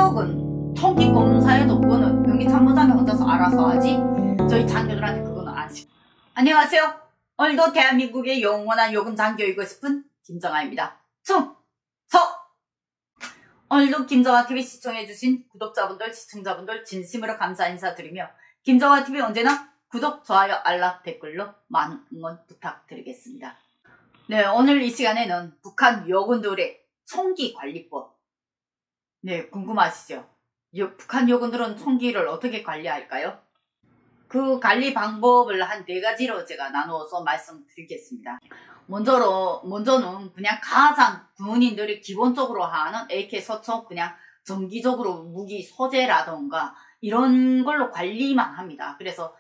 사격은 총기 검사에도 그거는 병기 참모장이 혼자서 알아서 하지 저희 장교들한테 그거는 안 시켜. 안녕하세요. 오늘도 대한민국의 영원한 요금 장교이고 싶은 김정아입니다. 충서! 오늘도 김정아TV 시청해주신 구독자분들, 시청자분들 진심으로 감사 인사드리며 김정아TV 언제나 구독, 좋아요, 알람, 댓글로 많은 응원 부탁드리겠습니다. 네, 오늘 이 시간에는 북한 요군들의 총기관리법. 네, 궁금하시죠? 북한 요군들은 총기를 어떻게 관리할까요? 그 관리 방법을 한 4가지로 제가 나누어서 말씀드리겠습니다. 먼저는 그냥 가장 군인들이 기본적으로 하는 AK 서총 그냥 정기적으로 무기 소재라던가 이런 걸로 관리만 합니다. 그래서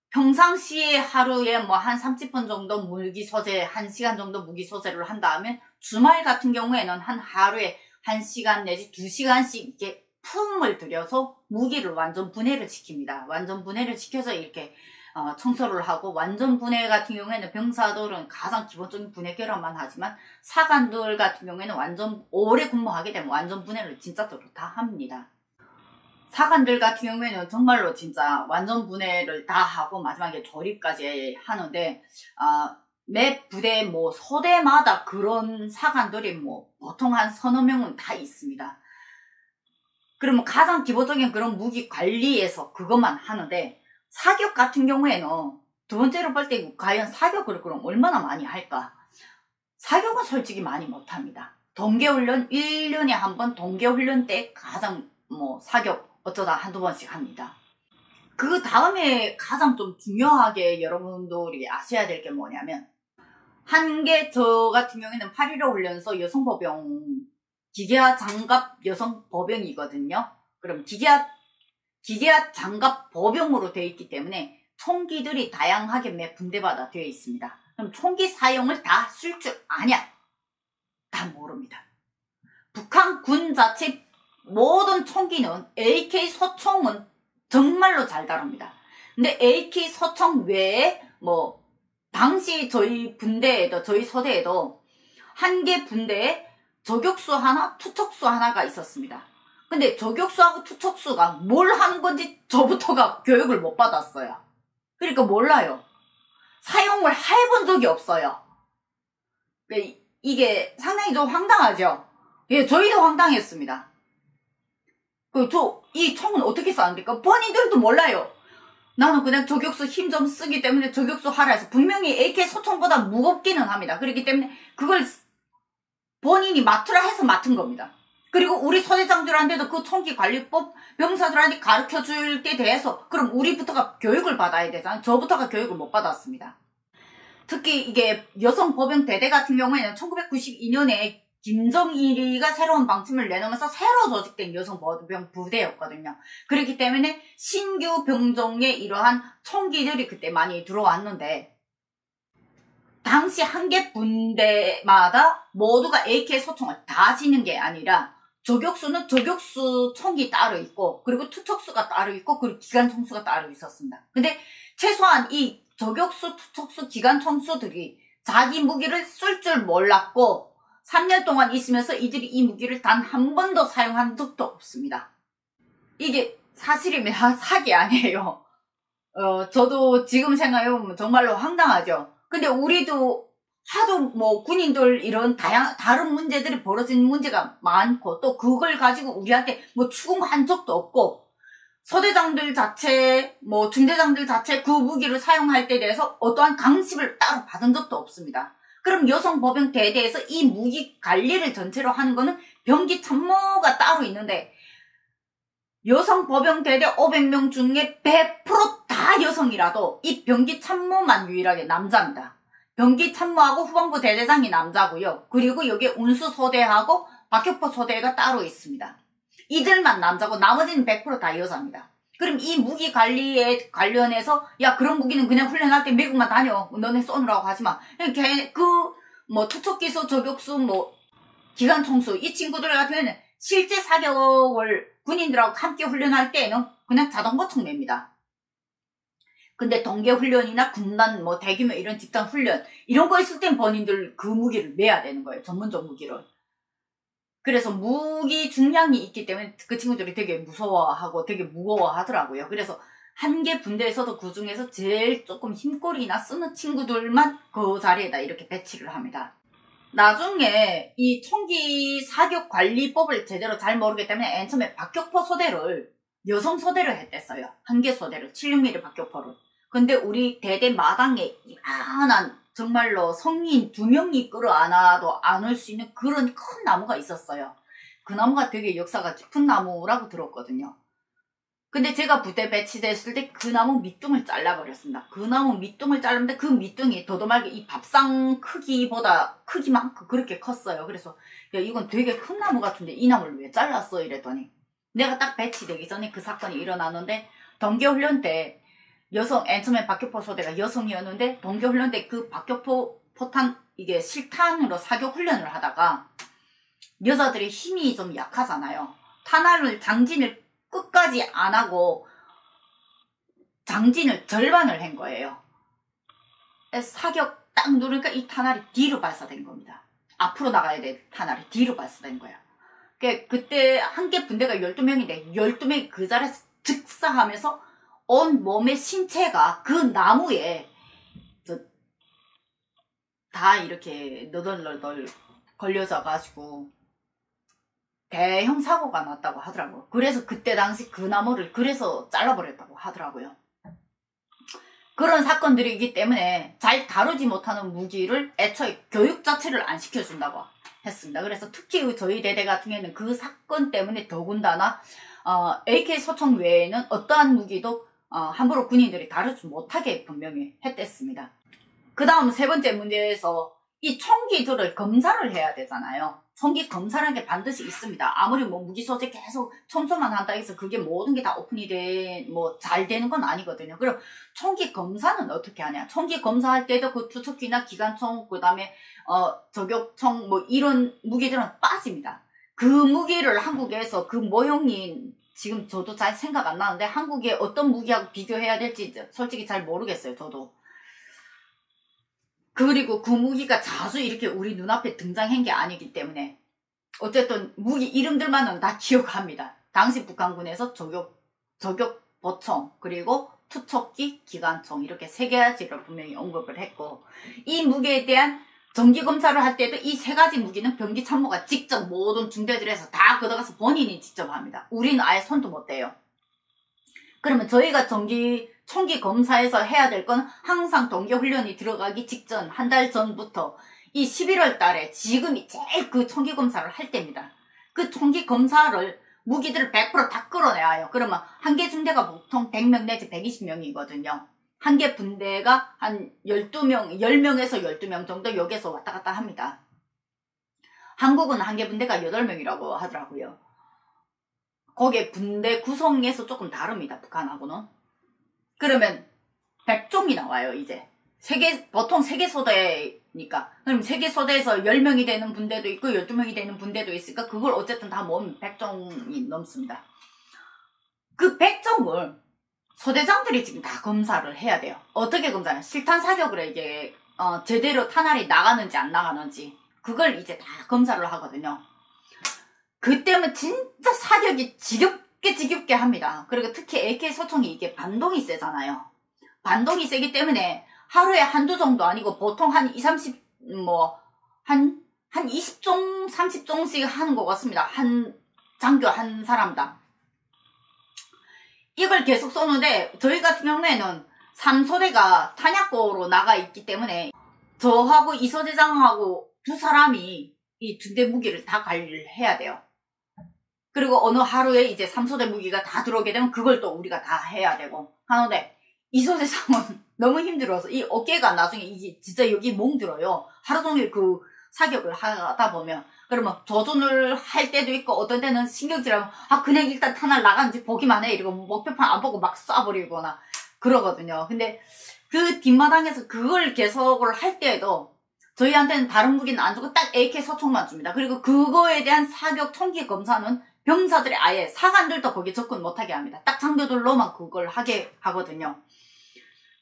평상시에 하루에 뭐 한 30분 정도 무기 소재, 1시간 정도 무기 소재를 한다면 주말 같은 경우에는 한 하루에 1시간 내지 2시간씩 이렇게 품을 들여서 무기를 완전 분해를 시킵니다. 완전 분해를 시켜서 이렇게 청소를 하고, 완전 분해 같은 경우에는 병사들은 가장 기본적인 분해 결함만 하지만 사관들 같은 경우에는 완전 오래 근무하게 되면 완전 분해를 진짜로 다 합니다. 사관들 같은 경우에는 정말로 진짜 완전 분해를 다 하고 마지막에 조립까지 하는데, 매 부대 뭐 소대마다 그런 사관들이 뭐 보통 한 서너 명은 다 있습니다. 그러면 가장 기본적인 그런 무기 관리에서 그것만 하는데, 사격 같은 경우에는 두 번째로 볼 때 과연 사격을 그럼 얼마나 많이 할까? 사격은 솔직히 많이 못합니다. 동계훈련 1년에 한 번 동계훈련 때 가장 뭐 사격 어쩌다 한두 번씩 합니다. 그 다음에 가장 좀 중요하게 여러분들이 아셔야 될 게 뭐냐면, 저 같은 경우에는 8.15 훈련소 여성보병 기계화 장갑 여성보병이거든요. 그럼 기계화 장갑 보병으로 되어 있기 때문에 총기들이 다양하게 매 군대마다 되어 있습니다. 그럼 총기 사용을 다 쓸 줄 아냐? 다 모릅니다. 북한 군 자체 모든 총기는 AK 소총은 정말로 잘 다룹니다. 근데 AK 소총 외에 뭐 당시 저희 분대에도, 저희 소대에도 한 개 분대에 저격수 하나, 투척수 하나가 있었습니다. 근데 저격수하고 투척수가 뭘 하는 건지 저부터가 교육을 못 받았어요. 그러니까 몰라요. 사용을 해본 적이 없어요. 이게 상당히 좀 황당하죠? 예, 저희도 황당했습니다. 이 총은 어떻게 쏘는 겁니까? 본인들도 몰라요. 나는 그냥 저격수 힘 좀 쓰기 때문에 저격수 하라 해서, 분명히 AK 소총보다 무겁기는 합니다. 그렇기 때문에 그걸 본인이 맡으라 해서 맡은 겁니다. 그리고 우리 소대장들한테도 그 총기 관리법 병사들한테 가르쳐 줄 때 대해서 그럼 우리부터가 교육을 받아야 되잖아요. 저부터가 교육을 못 받았습니다. 특히 이게 여성 보병 대대 같은 경우에는 1992년에 김정일이가 새로운 방침을 내놓으면서 새로 조직된 여성 보병 부대였거든요. 그렇기 때문에 신규 병종의 이러한 총기들이 그때 많이 들어왔는데, 당시 한 개 분대마다 모두가 AK 소총을 다 지는 게 아니라 저격수는 저격수 총기 따로 있고, 그리고 투척수가 따로 있고, 그리고 기관총수가 따로 있었습니다. 근데 최소한 이 저격수, 투척수, 기관총수들이 자기 무기를 쓸 줄 몰랐고 3년 동안 있으면서 이들이 이 무기를 단 한 번도 사용한 적도 없습니다. 이게 사실이면 사기 아니에요. 저도 지금 생각해보면 정말로 황당하죠. 근데 우리도 하도 뭐 군인들 이런 다른 문제들이 벌어진 문제가 많고, 또 그걸 가지고 우리한테 뭐 추궁한 적도 없고, 소대장들 자체, 뭐 중대장들 자체 그 무기를 사용할 때 대해서 어떠한 강습을 따로 받은 적도 없습니다. 그럼 여성보병 대대에서 이 무기 관리를 전체로 하는 거는 병기 참모가 따로 있는데, 여성보병 대대 500명 중에 100% 여성이라도 이 병기 참모만 유일하게 남자입니다. 병기 참모하고 후방부 대대장이 남자고요. 그리고 여기에 운수소대하고 박격포 소대가 따로 있습니다. 이들만 남자고 나머지는 100%다 여자입니다. 그럼 이 무기 관리에 관련해서, 야, 그런 무기는 그냥 훈련할 때 미국만 다녀, 너네 쏘느라고 하지마, 뭐 투척기수, 저격수, 뭐 기관총수, 이 친구들 같은 경우에는 실제 사격을 군인들하고 함께 훈련할 때에는 그냥 자동보총 냅니다. 근데 동계훈련이나 군단 뭐 대규모 이런 집단 훈련 이런 거 있을 땐 본인들 그 무기를 매야 되는 거예요. 전문적 무기를. 그래서 무기 중량이 있기 때문에 그 친구들이 되게 무서워하고 되게 무거워하더라고요. 그래서 한 개 분대에서도 그 중에서 제일 조금 힘꼬리나 쓰는 친구들만 그 자리에다 이렇게 배치를 합니다. 나중에 이 총기 사격 관리법을 제대로 잘 모르기 때문에 맨 처음에 박격포 소대를 여성 소대를 했댔어요. 한 개 소대를 76mm 박격포를. 근데 우리 대대 마당에 이만한 정말로 성인 2명이 끌어안아도 안을 수 있는 그런 큰 나무가 있었어요. 그 나무가 되게 역사가 깊은 나무라고 들었거든요. 근데 제가 부대 배치됐을 때 그 나무 밑둥을 잘라버렸습니다. 그 나무 밑둥을 자르는데 그 밑둥이 더더말게 이 밥상 크기보다 크기만큼 그렇게 컸어요. 그래서 야, 이건 되게 큰 나무 같은데 이 나무를 왜 잘랐어? 이랬더니 내가 딱 배치되기 전에 그 사건이 일어나는데 동계훈련 때 여성, 맨 처음에 박격포 소대가 여성이었는데 동계훈련 때 그 박격포 포탄 이게 실탄으로 사격 훈련을 하다가 여자들이 힘이 좀 약하잖아요. 탄환을 장진을 끝까지 안 하고 장진을 절반을 한 거예요. 사격 딱 누르니까 이 탄알이 뒤로 발사된 겁니다. 앞으로 나가야 될 탄알이 뒤로 발사된 거예요. 그때 한 개 분대가 12명인데 12명이 그 자리에서 즉사하면서 온 몸의 신체가 그 나무에 다 이렇게 너덜너덜 걸려져가지고 대형 사고가 났다고 하더라고요. 그래서 그때 당시 그 나무를 그래서 잘라버렸다고 하더라고요. 그런 사건들이기 때문에 잘 다루지 못하는 무기를 애초에 교육 자체를 안 시켜준다고 했습니다. 그래서 특히 저희 대대 같은 경우에는 그 사건 때문에 더군다나 AK 소총 외에는 어떠한 무기도 함부로 군인들이 다루지 못하게 분명히 했댔습니다. 그 다음 세 번째 문제에서 이 총기들을 검사를 해야 되잖아요. 총기 검사라는 게 반드시 있습니다. 아무리 뭐 무기 소재 계속 청소만 한다 해서 그게 모든 게 다 오픈이 잘 되는 건 아니거든요. 그럼 총기 검사는 어떻게 하냐? 총기 검사할 때도 그 투척기나 기관총, 그 다음에 저격총 뭐 이런 무기들은 빠집니다. 그 무기를 한국에서 그 모형이 지금 저도 잘 생각 안 나는데 한국에 어떤 무기하고 비교해야 될지 솔직히 잘 모르겠어요. 저도. 그리고 그 무기가 자주 이렇게 우리 눈앞에 등장한 게 아니기 때문에 어쨌든 무기 이름들만은 다 기억합니다. 당시 북한군에서 저격보총 그리고 투척기, 기관총 이렇게 세 가지를 분명히 언급을 했고 이 무기에 대한 정기검사를 할 때도 이 세 가지 무기는 병기참모가 직접 모든 중대들에서 다 걷어가서 본인이 직접 합니다. 우리는 아예 손도 못 대요. 그러면 저희가 총기 검사에서 해야 될 건 항상 동계훈련이 들어가기 직전 한 달 전부터 이 11월 달에 지금이 제일 그 총기 검사를 할 때입니다. 그 총기 검사를 무기들을 100% 다 끌어내야 해요. 그러면 한 개 중대가 보통 100명 내지 120명이거든요. 한 개 분대가 한 12명, 10명에서 12명 정도 여기서 왔다 갔다 합니다. 한국은 한 개 분대가 8명이라고 하더라고요. 거기에 분대 구성에서 조금 다릅니다. 북한하고는. 그러면 100종이 나와요. 이제 보통 3개 소대니까 그럼 3개 소대에서 10명이 되는 분대도 있고 12명이 되는 분대도 있으니까 그걸 어쨌든 다 모으면 100종이 넘습니다. 그 100종을 소대장들이 지금 다 검사를 해야 돼요. 어떻게 검사해요? 실탄 사격으로 이게 제대로 탄알이 나가는지 안 나가는지 그걸 이제 다 검사를 하거든요. 그때면 진짜 사격이 지겹게 합니다. 그리고 특히 AK 소총이 이게 반동이 세잖아요. 반동이 세기 때문에 하루에 한두 정도 아니고 보통 한 20, 30, 한 20종, 30종씩 하는 것 같습니다. 한 장교 한 사람당. 이걸 계속 쏘는데 저희 같은 경우에는 3소대가 탄약고로 나가 있기 때문에 저하고 이소대장하고 두 사람이 이 중대 무기를 다 관리를 해야 돼요. 그리고 어느 하루에 이제 3소대 무기가 다 들어오게 되면 그걸 또 우리가 다 해야 되고 하는데 이소대장은 너무 힘들어서 이 어깨가 나중에 이게 진짜 여기 멍들어요. 하루 종일 그 사격을 하다 보면 그러면 조준을 할 때도 있고 어떤 때는 신경질하면 그냥 일단 탄알 나가는지 보기만 해 이러고 목표판 안 보고 막 쏴버리거나 그러거든요. 근데 그 뒷마당에서 그걸 계속을 할 때에도 저희한테는 다른 무기는 안 주고 딱 AK 소총만 줍니다. 그리고 그거에 대한 사격 총기 검사는 병사들이 아예 사관들도 거기 접근 못하게 합니다. 딱 장교들로만 그걸 하게 하거든요.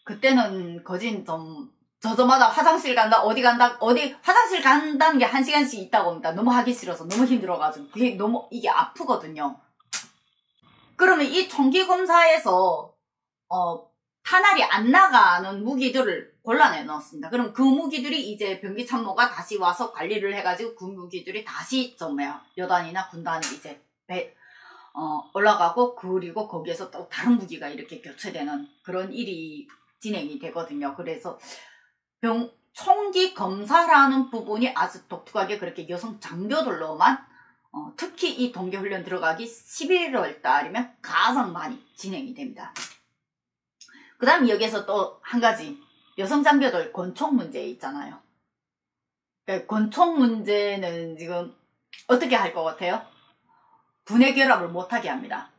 그때는 거진 좀 저저마다 화장실 간다, 어디 간다, 어디 화장실 간다는 게 1시간씩 있다고 합니다. 너무 하기 싫어서, 너무 힘들어가지고. 그게 너무, 이게 아프거든요. 그러면 이 총기검사에서, 탄알이 안 나가는 무기들을 골라내 넣었습니다. 그럼 그 무기들이 이제 병기참모가 다시 와서 관리를 해가지고 그 무기들이 다시 여단이나 군단이 이제 올라가고, 그리고 거기에서 또 다른 무기가 이렇게 교체되는 그런 일이 진행이 되거든요. 그래서 총기 검사라는 부분이 아주 독특하게 그렇게 여성 장교들로만 특히 이 동계훈련 들어가기 11월 달이면 가장 많이 진행이 됩니다. 그 다음 여기에서 또 한 가지 여성 장교들 권총 문제 있잖아요. 그러니까 권총 문제는 지금 어떻게 할 것 같아요? 분해 결합을 못하게 합니다.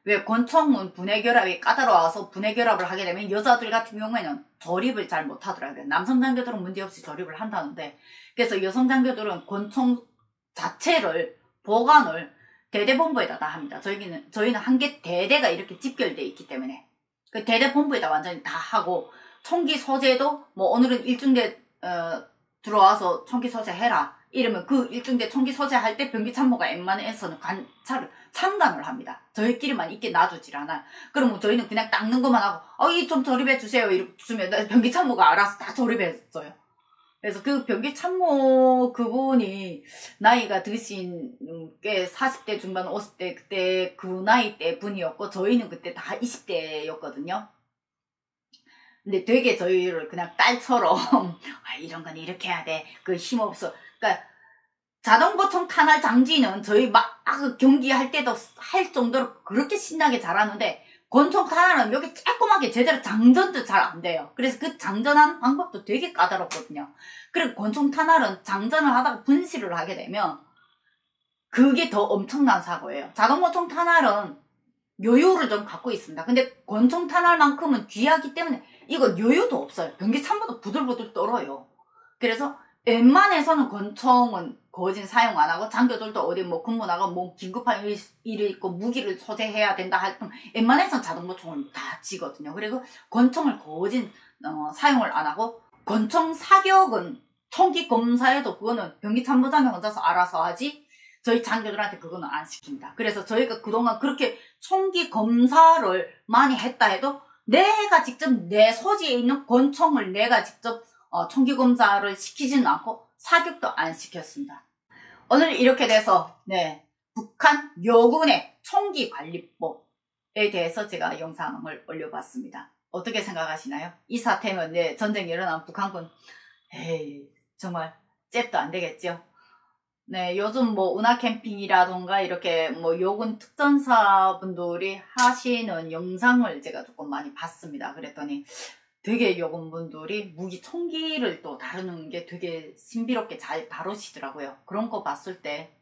왜 권총은 분해 결합이 까다로워서 분해 결합을 하게 되면 여자들 같은 경우에는 조립을 잘 못하더라고요. 남성 장교들은 문제없이 조립을 한다는데, 그래서 여성 장교들은 권총 자체를 보관을 대대본부에다 다 합니다. 저희는 한 개 대대가 이렇게 집결되어 있기 때문에 그 대대본부에다 완전히 다 하고, 총기 소재도 뭐 오늘은 일중대 들어와서 총기 소재 해라 이러면 그 일중대 총기 소재할 때 병기참모가 웬만해서는 참관을 합니다. 저희끼리만 있게 놔두질 않아요. 그러면 저희는 그냥 닦는 것만 하고 이 좀 조립해 주세요 이렇게 주면 병기참모가 알아서 다 조립해줘요. 그래서 그 병기참모 그분이 나이가 드신 꽤 40대 중반 50대 그때 그 나이 때 분이었고, 저희는 그때 다 20대였거든요. 근데 되게 저희를 그냥 딸처럼 이런 건 이렇게 해야 돼, 그 힘없어. 그러니까 자동보총 탄알 장지는 저희 막 경기할 때도 할 정도로 그렇게 신나게 잘하는데, 권총 탄알은 여기 조그맣게 제대로 장전도 잘 안 돼요. 그래서 그 장전하는 방법도 되게 까다롭거든요. 그리고 권총 탄알은 장전을 하다가 분실을 하게 되면 그게 더 엄청난 사고예요. 자동보총 탄알은 여유를 좀 갖고 있습니다. 근데 권총 탄알만큼은 귀하기 때문에 이건 여유도 없어요. 병기참모도 부들부들 떨어요. 그래서 웬만해서는 권총은 거진 사용 안 하고, 장교들도 어디 뭐 근무 나가 뭐 긴급한 일이 있고 무기를 소재해야 된다 할 때 웬만해서는 자동보총을 다 지거든요. 그리고 권총을 거진 사용을 안 하고, 권총 사격은 총기 검사에도 그거는 병기참모장이 혼자서 알아서 하지 저희 장교들한테 그거는 안 시킵니다. 그래서 저희가 그동안 그렇게 총기 검사를 많이 했다 해도 내가 직접 내 소지에 있는 권총을 내가 직접 총기 검사를 시키지는 않고 사격도 안 시켰습니다. 오늘 이렇게 돼서 북한 요군의 총기 관리법에 대해서 제가 영상을 올려봤습니다. 어떻게 생각하시나요? 이 사태는 전쟁이 일어난 북한군 정말 잽도 안 되겠죠. 요즘 뭐 운하 캠핑이라던가 이렇게 뭐 요군 특전사분들이 하시는 영상을 제가 조금 많이 봤습니다. 그랬더니 되게 요군분들이 총기를 또 다루는 게 되게 신비롭게 잘 다루시더라고요. 그런 거 봤을 때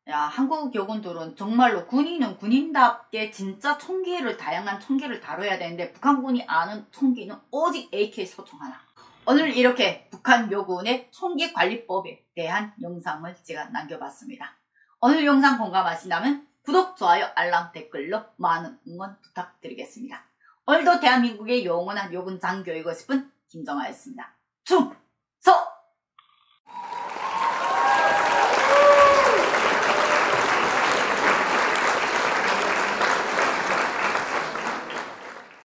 한국 요군들은 정말로 군인은 군인답게 진짜 다양한 총기를 다뤄야 되는데, 북한군이 아는 총기는 오직 AK 소총 하나. 오늘 이렇게 북한 요군의 총기 관리법에 대한 영상을 제가 남겨봤습니다. 오늘 영상 공감하신다면 구독, 좋아요, 알람, 댓글로 많은 응원 부탁드리겠습니다. 오늘도 대한민국의 영원한 요군 장교이고 싶은 김정아였습니다. 충성!